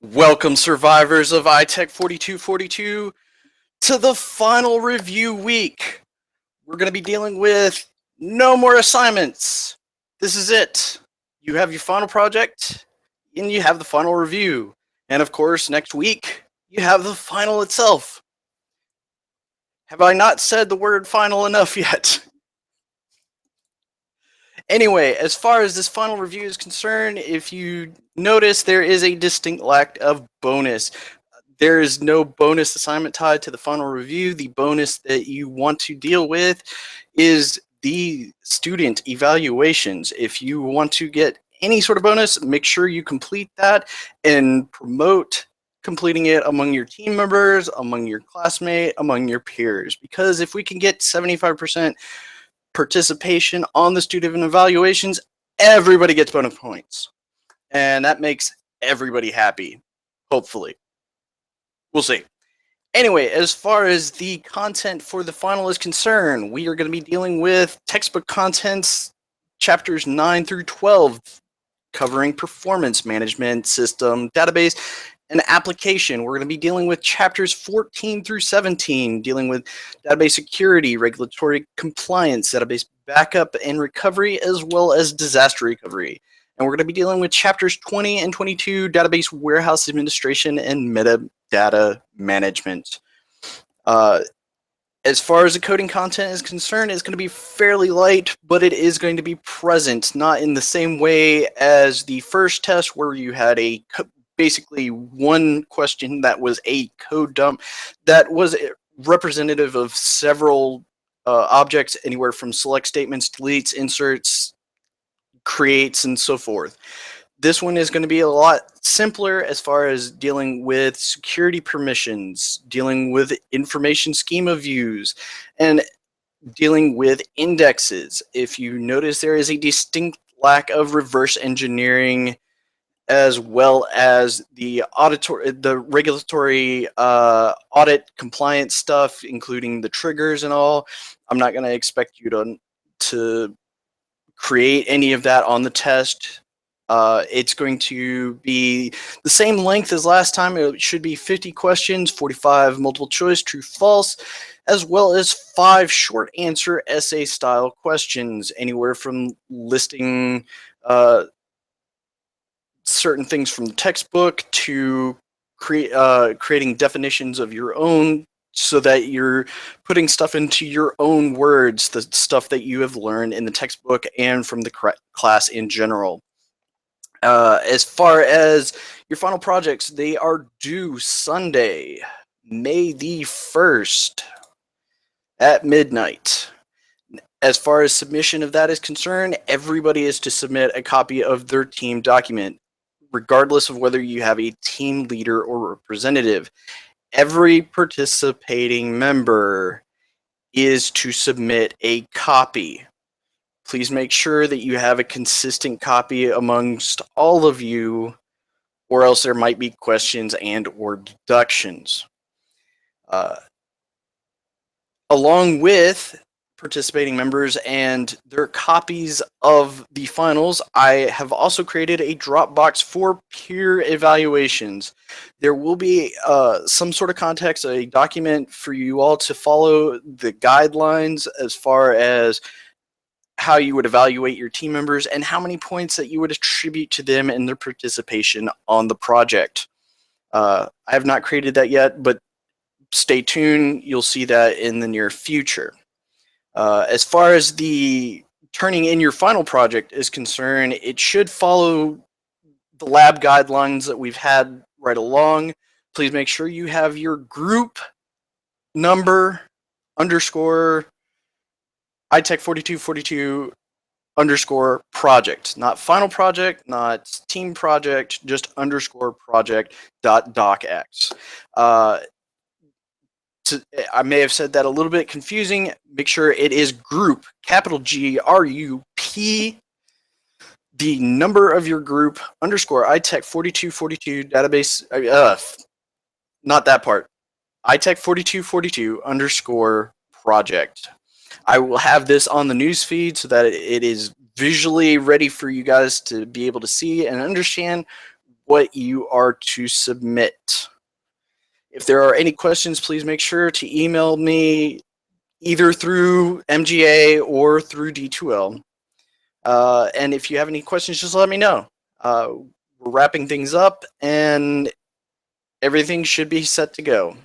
Welcome, survivors of ITEC 4242, to the final review week. We're going to be dealing with no more assignments. This is it. You have your final project, and you have the final review. And of course, next week, you have the final itself. Have I not said the word final enough yet? Anyway, as far as this final review is concerned, if you notice, there is a distinct lack of bonus. There is no bonus assignment tied to the final review. The bonus that you want to deal with is the student evaluations. If you want to get any sort of bonus, make sure you complete that and promote completing it among your team members, among your classmates, among your peers. Because if we can get 75% participation on the student evaluations, everybody gets bonus points. And that makes everybody happy, hopefully. We'll see. Anyway, as far as the content for the final is concerned, we are going to be dealing with textbook contents, chapters 9 through 12, covering performance management, system, database, and application. We're going to be dealing with chapters 14 through 17, dealing with database security, regulatory compliance, database backup and recovery, as well as disaster recovery. And we're going to be dealing with chapters 20 and 22, database warehouse administration and metadata management. As far as the coding content is concerned, it's going to be fairly light, but it is going to be present, not in the same way as the first test where you had basically one question that was a code dump that was representative of several objects, anywhere from select statements, deletes, inserts, creates, and so forth. This one is going to be a lot simpler as far as dealing with security permissions, dealing with information schema views, and dealing with indexes. If you notice, there is a distinct lack of reverse engineering, as well as the regulatory audit compliance stuff, including the triggers and all. I'm not going to expect you to create any of that on the test. It's going to be the same length as last time. It should be 50 questions, 45 multiple choice, true, false, as well as 5 short answer essay style questions, anywhere from listing certain things from the textbook to creating definitions of your own, so that you're putting stuff into your own words, the stuff that you have learned in the textbook and from the class in general. As far as your final projects, they are due Sunday, May the 1st at midnight. As far as submission of that is concerned, everybody is to submit a copy of their team document, regardless of whether you have a team leader or representative. Every participating member is to submit a copy. Please make sure that you have a consistent copy amongst all of you, or else there might be questions and or deductions. Along with participating members and their copies of the finals, I have also created a Dropbox for peer evaluations. There will be some sort of context, a document for you all to follow the guidelines as far as how you would evaluate your team members and how many points that you would attribute to them in their participation on the project. I have not created that yet, but stay tuned. You'll see that in the near future. As far as the turning in your final project is concerned, it should follow the lab guidelines that we've had right along. Please make sure you have your group number underscore ITEC 4242 underscore project, not final project, not team project, just underscore project dot docx. I may have said that a little bit confusing. Make sure it is group, capital GRUP, the number of your group, underscore ITEC 4242 database, not that part, ITEC 4242 underscore project. I will have this on the news feed so that it is visually ready for you guys to be able to see and understand what you are to submit. If there are any questions, please make sure to email me either through MGA or through D2L. And if you have any questions, just let me know. We're wrapping things up and everything should be set to go.